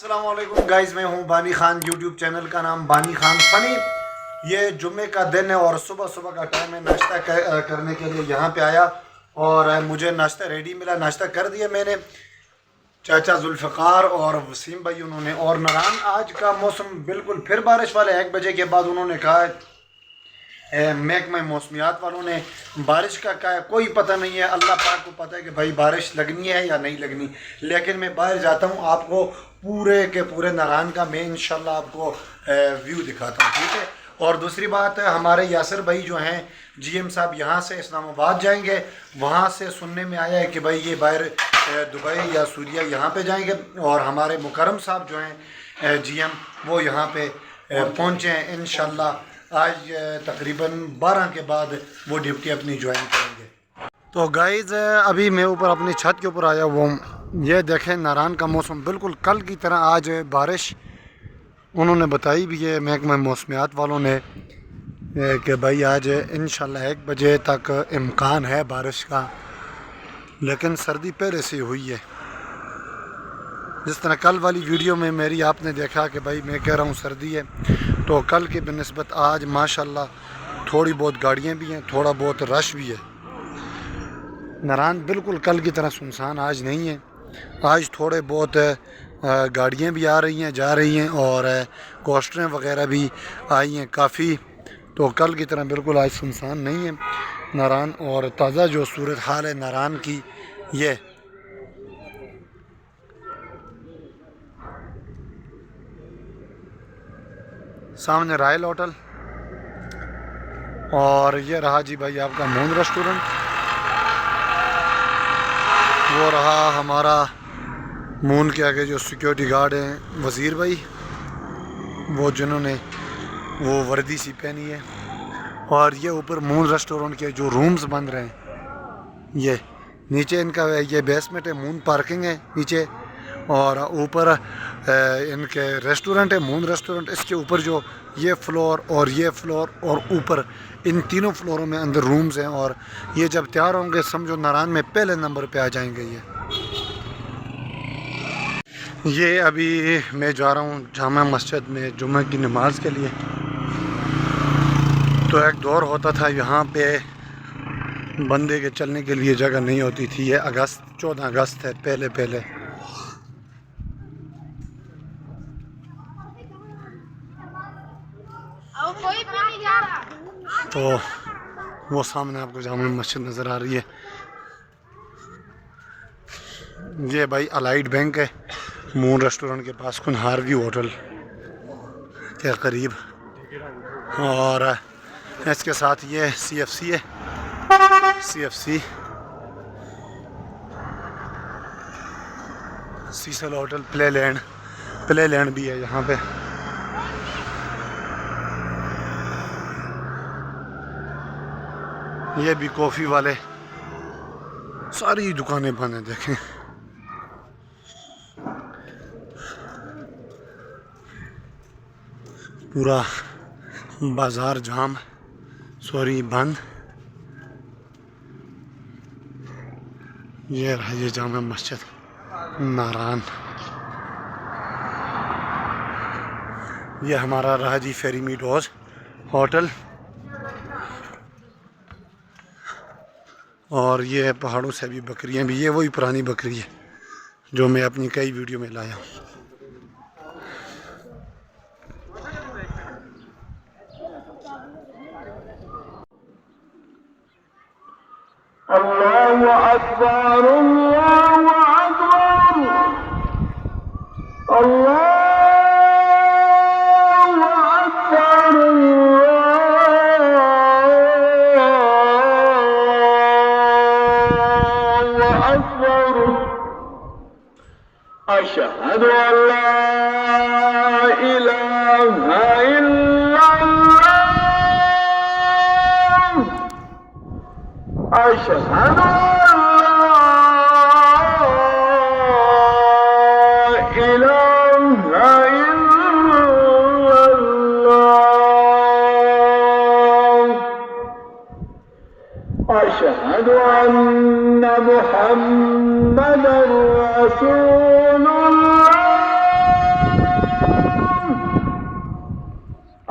अस्सलाम वालेकुम गाइस, मैं हूं बानी खान। यूट्यूब चैनल का नाम बानी खान फनी। ये जुम्मे का दिन है और सुबह सुबह का टाइम है। नाश्ता करने के लिए यहाँ पे आया और मुझे नाश्ता रेडी मिला। नाश्ता कर दिया मैंने। चाचा जुल्फ़िकार और वसीम भाई उन्होंने, और नारान आज का मौसम बिल्कुल फिर बारिश वाले 1 बजे के बाद उन्होंने कहा महकमा मौसमियात वालों ने बारिश का कहा है। कोई पता नहीं है, अल्लाह पाक को पता है कि भाई बारिश लगनी है या नहीं लगनी। लेकिन मैं बाहर जाता हूँ, आपको पूरे के पूरे नारान का मैं इंशाल्लाह आपको व्यू दिखाता हूँ, ठीक है। और दूसरी बात है, हमारे यासिर भाई जो हैं जीएम साहब यहाँ से इस्लामाबाद जाएंगे। वहाँ से सुनने में आया है कि भाई ये बाहर दुबई या सूरिया यहाँ पे जाएंगे। और हमारे मुकरम साहब जो हैं जीएम, वो यहाँ पे पहुँचे हैं इंशाल्लाह। आज तकरीबन 12 के बाद वो ड्यूटी अपनी ज्वाइन करेंगे। तो गाइज़ अभी मैं ऊपर अपनी छत के ऊपर आया हुआ हूँ। ये देखें, नारान का मौसम बिल्कुल कल की तरह आज बारिश उन्होंने बताई भी है महकमा मौसमियात वालों ने कि भाई आज इंशाल्लाह 1 बजे तक इम्कान है बारिश का। लेकिन सर्दी पहले से हुई है। जिस तरह कल वाली वीडियो में मेरी आपने देखा कि भाई मैं कह रहा हूँ सर्दी है, तो कल के बनस्बत आज माशाल्लाह थोड़ी बहुत गाड़ियाँ भी हैं, थोड़ा बहुत रश भी है। नारान बिल्कुल कल की तरह सुनसान आज नहीं है। आज थोड़े बहुत गाड़ियाँ भी आ रही हैं, जा रही हैं, और कोस्टरें वगैरह भी आई हैं काफ़ी। तो कल की तरह बिल्कुल आज सुनसान नहीं है नारान। और ताज़ा जो सूरत हाल है नारान की, ये सामने रायल होटल, और ये रहा जी भाई आपका मून रेस्टोरेंट। वो रहा हमारा मून के आगे जो सिक्योरिटी गार्ड हैं वज़ीर भाई, वो जिन्होंने वो वर्दी सी पहनी है। और ये ऊपर मून रेस्टोरेंट के जो रूम्स बन रहे हैं, ये नीचे इनका ये बेसमेंट है, मून पार्किंग है नीचे, और ऊपर इनके रेस्टोरेंट है मून रेस्टोरेंट। इसके ऊपर जो ये फ्लोर और ये फ्लोर और ऊपर, इन तीनों फ्लोरों में अंदर रूम्स हैं। और ये जब तैयार होंगे समझो नारान में पहले नंबर पे आ जाएंगे। ये अभी मैं जा रहा हूँ जामा मस्जिद में जुम्मे की नमाज के लिए। तो एक दौर होता था यहाँ पे बंदे के चलने के लिए जगह नहीं होती थी। ये 14 अगस्त है, पहले तो वो सामने आपको जामा मस्जिद नज़र आ रही है। ये भाई अलाइड बैंक है मून रेस्टोरेंट के पास, कुनहार व्यू होटल के करीब। और इसके साथ ये CFC है, CFC sisal hotel, play land भी है यहाँ पे। ये भी कॉफ़ी वाले, सारी दुकानें बंद हैं देखें। पूरा बाज़ार जाम, सॉरी बंद। ये रहा ये जामा मस्जिद नारान। ये हमारा रहा जी फेरी मीडोज होटल। और ये पहाड़ों से भी बकरियां भी, ये वही पुरानी बकरी है जो मैं अपनी कई वीडियो में लाया हूँ। अल्लाहु अकबर, अल्लाहु अकबर, अल्लाहु अकबर, अल्लाहु अकबर। अशहदु अल्ला इलाहा इल्लल्लाह, अशहदु अल्ला इलाहा इल्लल्लाह, अशहदु अन्ना मुहम्मदर रसूलुल्लाह।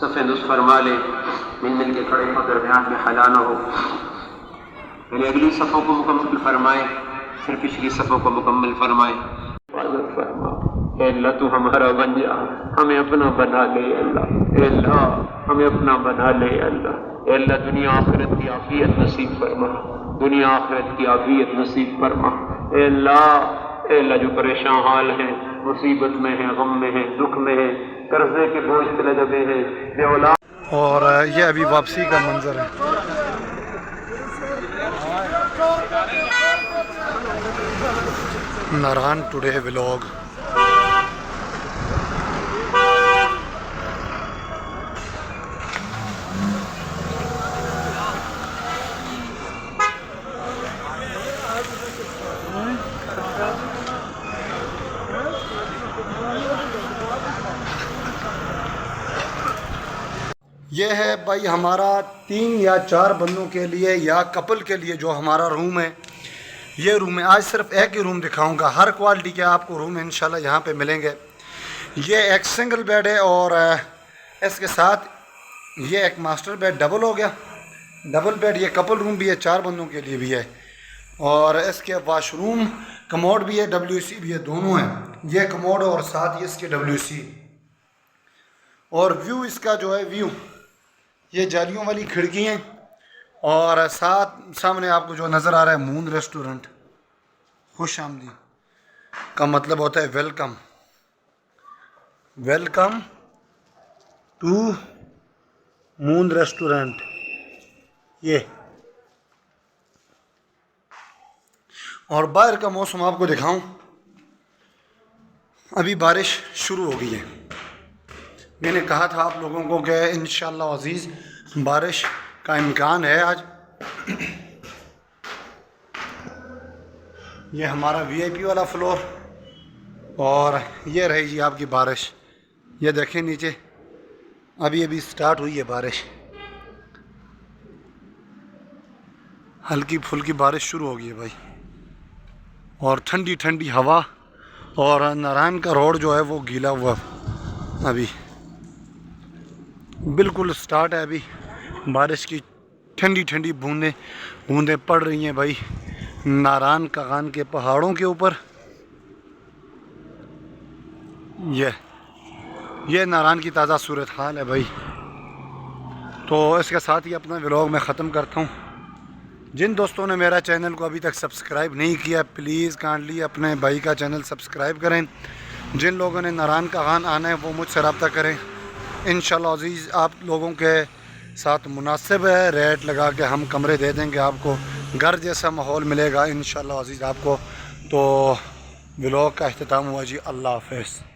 सफ़े दुस फरमा ले मिल के खड़े हो दरमियान में हला न हो पहले अगली सफ़ों को मुकम्मल फरमाए फिर पिछली सफ़ों को मुकम्मल फरमाए. अल्लाह तू हमारा बन जा हमें अपना बना ले अल्लाह हमें अपना बना ले अल्लाह दुनिया आखिरत की आफियत नसीब नसीब फरमा, दुनिया आखिरत की आफियत नसीब फरमा। ए अल्लाह जो परेशान हाल हैं, मुसीबत में हैं, गम में हैं, दुख में हैं, कर्जे के बोझ तले दबे हैं, बेऔलाद। और ये अभी वापसी का मंजर है। Narayan today vlog. ये है भाई हमारा 3 या 4 बंदों के लिए या कपल के लिए जो हमारा रूम है। ये रूम है, आज सिर्फ एक ही रूम दिखाऊंगा, हर क्वालिटी के आपको रूम इंशाल्लाह यहाँ पे मिलेंगे। ये एक सिंगल बेड है और इसके साथ ये एक मास्टर बेड डबल हो गया, डबल बेड। ये कपल रूम भी है, 4 बंदों के लिए भी है। और इसके वाशरूम कमोड भी है, WC भी है, दोनों हैं। ये कमोड और साथ ही इसके WC। और व्यू इसका जो है, व्यू ये जालियों वाली खिड़की हैं और साथ सामने आपको जो नज़र आ रहा है मून रेस्टोरेंट। खुश आमदी का मतलब होता है welcome, welcome to Moon Restaurant. ये और बाहर का मौसम आपको दिखाऊं, अभी बारिश शुरू हो गई है। मैंने कहा था आप लोगों को कि इंशाअल्लाह अज़ीज़ बारिश का इम्कान है आज। ये हमारा VIP वाला फ्लोर और ये रही जी आपकी बारिश। ये देखें नीचे अभी स्टार्ट हुई है बारिश, हल्की फुल्की बारिश शुरू हो गई है भाई। और ठंडी ठंडी हवा और नारायण का रोड जो है वो गीला हुआ, अभी बिल्कुल स्टार्ट है। अभी बारिश की ठंडी ठंडी बूंदें पड़ रही हैं भाई नारायण कागान के पहाड़ों के ऊपर। ये नारायण की ताज़ा सूरत हाल है भाई। तो इसके साथ ही अपना व्लॉग मैं ख़त्म करता हूँ। जिन दोस्तों ने मेरा चैनल को अभी तक सब्सक्राइब नहीं किया, प्लीज़ काइंडली अपने भाई का चैनल सब्सक्राइब करें। जिन लोगों ने नारायण कागान आना है वो मुझसे रब्ता करें। इंशाअल्लाह अज़ीज़ आप लोगों के साथ मुनासिब है रेट लगा के हम कमरे दे देंगे, आपको घर जैसा माहौल मिलेगा इंशाअल्लाह अज़ीज़ आपको। तो व्लॉग का अख्तिताम हुआ जी, अल्लाह हाफ़िज़।